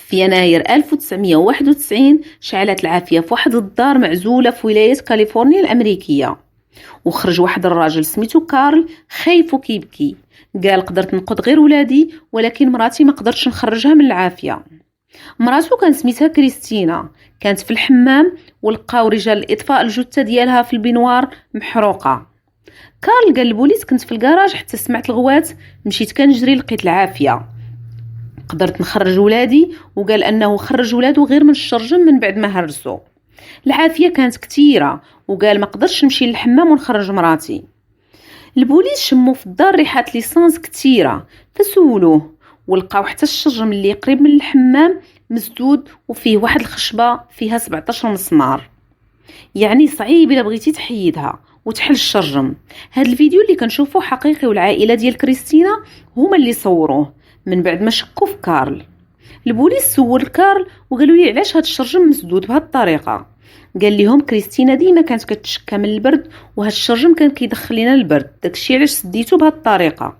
في يناير 1991 شعلت العافية في واحد الدار معزولة في ولاية كاليفورنيا الأمريكية، وخرج واحد الراجل سميتو كارل خايف وكيبكي. قال قدرت نقود غير ولادي، ولكن مراتي ما قدرتش نخرجها من العافية. مراتو كان سميتها كريستينا، كانت في الحمام ولقاو رجال الإطفاء الجثة ديالها في البنوار محروقة. كارل قال البوليس كنت في الكراج حتى سمعت الغوات، مشيت كنجري لقيت العافية، قدرت نخرج ولادي. وقال أنه خرج ولادو غير من الشرجم من بعد ما هرسو. العافية كانت كتيرة، وقال ما قدرش نمشي للحمام ونخرج مراتي. البوليس شموا في الدار ريحات ليسانس كتيرة، فسولوه ولقاو حتى الشرجم اللي قريب من الحمام مسدود وفيه واحد الخشبة فيها 17 مسمار. يعني صعيب إلا بغيتي تحيدها وتحل الشرجم. هاد الفيديو اللي كنشوفوه حقيقي، والعائلة ديال كريستينا هما اللي صوروه من بعد ما شكوا في كارل. البوليس سول كارل وقالوا لي علاش هاد الشرجم مسدود بهاد الطريقة. قال لهم كريستينا ديما كانت كتشكى من البرد، وهاد الشرجم كان كيدخل لينا البرد، داكشي علاش سديتو بهاد الطريقة.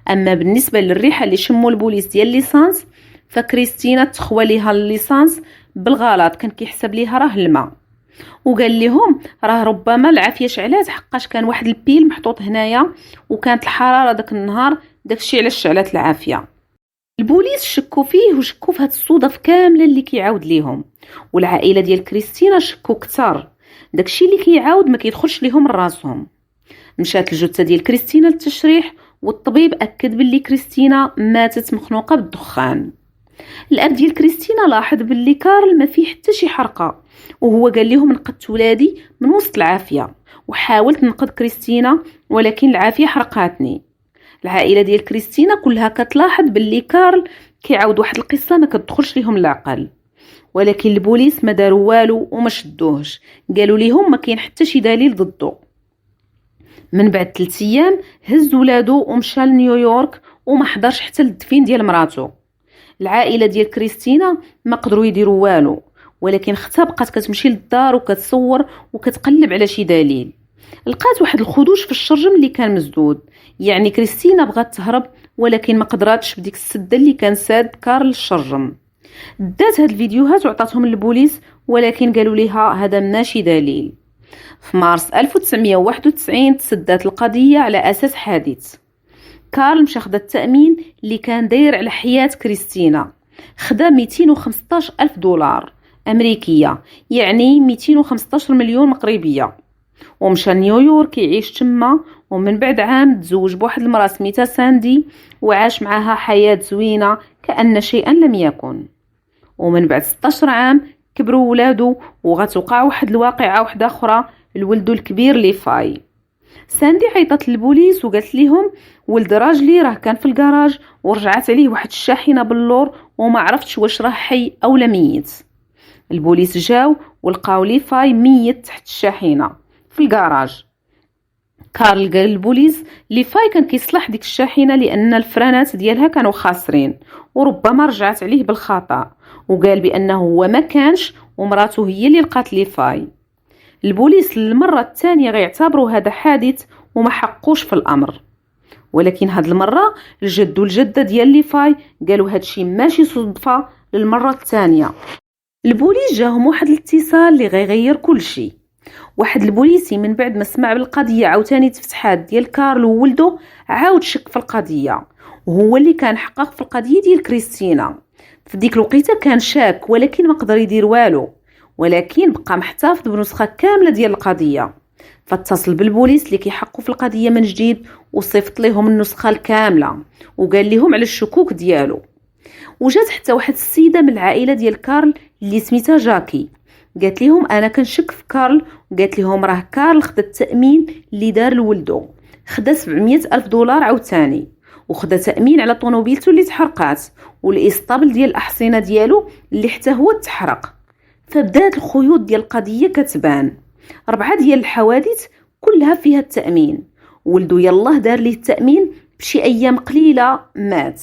اما بالنسبه للريحه اللي شموا البوليس ديال ليسانس، فكريستينا تخوى ليها الليسانس بالغلط، كان كيحسب ليها راه الماء. وقال لهم راه ربما العافيه شعلات حقاش كان واحد البيل محطوط هنايا، وكانت الحراره داك النهار، داكشي علاش شعلات العافيه. البوليس شكوا فيه وشكوا في هاد الصدف كامله اللي كيعاود ليهم، والعائله ديال كريستينا شكوا كتر. داكشي اللي كيعاود ما كيدخلش ليهم راسهم. مشات الجثه ديال كريستينا للتشريح، والطبيب اكد باللي كريستينا ماتت مخنوقه بالدخان. الاب ديال كريستينا لاحظ باللي كارل ما فيه حتى شي حرقه، وهو قال لهم نقدت ولادي من وسط العافيه، وحاولت ننقذ كريستينا ولكن العافيه حرقاتني. العائله ديال كريستينا كلها كتلاحظ باللي كارل كيعاود واحد القصه ما كتدخلش ليهم العقل، ولكن البوليس ما داروا والو وما شدوهش، قالوا ليهم ما كاين حتى شي دليل ضده. من بعد 3 ايام هز ولادو ومشى لنيويورك، وما حضرش حتى للدفين ديال مراتو. العائله ديال كريستينا ما قدروا يديروا والو، ولكن اختها بقات كتمشي للدار وكتصور وكتقلب على شي دليل. لقات واحد الخدوش في الشرجم اللي كان مسدود، يعني كريستينا بغات تهرب ولكن ما قدراتش بديك السده اللي كان ساد كارل الشرجم. دات هاد الفيديوهات وعطاتهم للبوليس، ولكن قالوا ليها هذا ماشي دليل. في مارس 1991 تسدات القضية على أساس حادث. كارل مشى خدا التأمين اللي كان داير على حياة كريستينا، خدا 215 ألف دولار أمريكية، يعني 215 مليون مغربية، ومشى نيويورك يعيش تما. ومن بعد عام تزوج بواحد المرأة سميتها ساندي، وعاش معها حياة زوينة كأن شيئا لم يكن. ومن بعد 16 عام كبروا ولادو، وغتوقع واحد الواقعة واحدة أخرى لولدو الكبير ليفاي. ساندي عيطت للبوليس وقالت لهم ولد راجلي راه كان في الكراج ورجعت عليه واحد الشاحنة باللور، وما عرفتش واش راه حي أو لا ميت. البوليس جاو ولقاو ليفاي ميت تحت الشاحنة في الكراج. كارل قال للبوليس ليفاي كان كيصلح ديك الشاحنة لأن الفرانات ديالها كانوا خاسرين، وربما رجعت عليه بالخطأ، وقال بأنه هو ما كانش ومراته هي اللي لقات ليفاي. البوليس للمرة الثانية غيعتبروا هذا حادث وما حقوش في الأمر، ولكن هاد المرة الجد والجدة ديال ليفاي قالوا هادشي ماشي صدفة. للمرة الثانية البوليس جاهم واحد الاتصال اللي غيغير كل شيء. واحد البوليسي من بعد ما سمع بالقضية عاوتاني تفتحات ديال كارل وولدو، عاود شك في القضية، وهو اللي كان حقق في القضية ديال كريستينا. في ديك الوقيته كان شاك ولكن ما قدر يدير والو، ولكن بقى محتفظ بنسخة كاملة ديال القضية. فاتصل بالبوليس اللي كيحققوا في القضية من جديد، وصيفط لهم النسخة الكاملة وقال لهم على الشكوك ديالو. وجات حتى واحد السيدة من العائلة ديال كارل اللي سميتها جاكي، قالت لهم انا كنشك في كارل. وقالت لهم راه كارل خدا التأمين اللي دار لولدو، خدا 700 ألف دولار عاوتاني، وخدا تأمين على طونوبيلتو اللي تحرقات، والإسطابل ديال الأحصنة ديالو اللي حتى هو تحرق. فبدات الخيوط ديال القضية كتبان. 4 ديال الحوادث كلها فيها التأمين. ولدو يلاه دار ليه التأمين، بشي أيام قليلة مات.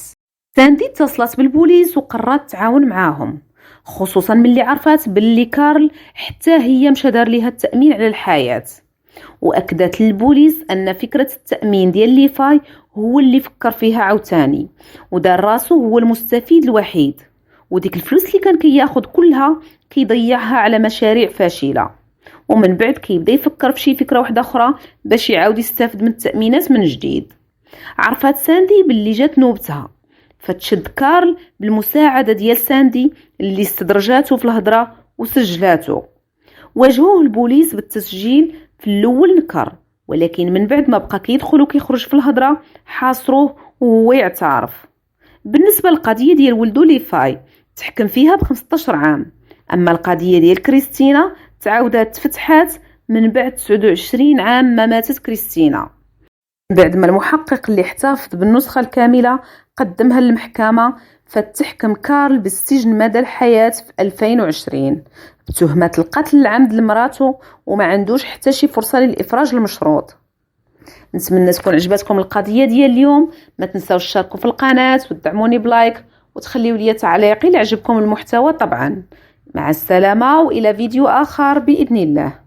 ساندي اتصلت بالبوليس وقررت تعاون معاهم، خصوصا ملي عرفات باللي كارل حتى هي مشى دار ليها التأمين على الحياة. وأكدت للبوليس أن فكرة التأمين ديال ليفاي هو اللي فكر فيها عاوتاني، ودار راسو هو المستفيد الوحيد، وديك الفلوس اللي كان كياخد كلها كيضيعها على مشاريع فاشلة، ومن بعد كيبدا يفكر في شي فكرة واحدة أخرى باش يعاود يستافد من التأمينات من جديد. عرفات ساندي باللي جات نوبتها، فتشد كارل بالمساعدة ديال ساندي اللي استدرجاتو في الهضرة وسجلاتو. واجهوه البوليس بالتسجيل في الاول نكر، ولكن من بعد ما بقى كيدخل وكيخرج في الهضره حاصروه وهو يعترف. بالنسبه للقضيه ديال ولدو ليفاي تحكم فيها ب15 عام، اما القضيه ديال كريستينا تعاودات تفتحات من بعد 29 عام ما ماتت كريستينا، بعد ما المحقق اللي احتفظ بالنسخه الكامله قدمها للمحكمه، فتحكم كارل بالسجن مدى الحياة في 2020 بتهمة القتل العمد لمراته، وما عندوش حتى شي فرصة للإفراج المشروط. نتمنى تكون عجبتكم القضية ديال اليوم. ما تنساوش تشاركوا في القناة وتدعموني بلايك وتخليوا لي تعليق إلا عجبكم المحتوى طبعا. مع السلامة وإلى فيديو آخر بإذن الله.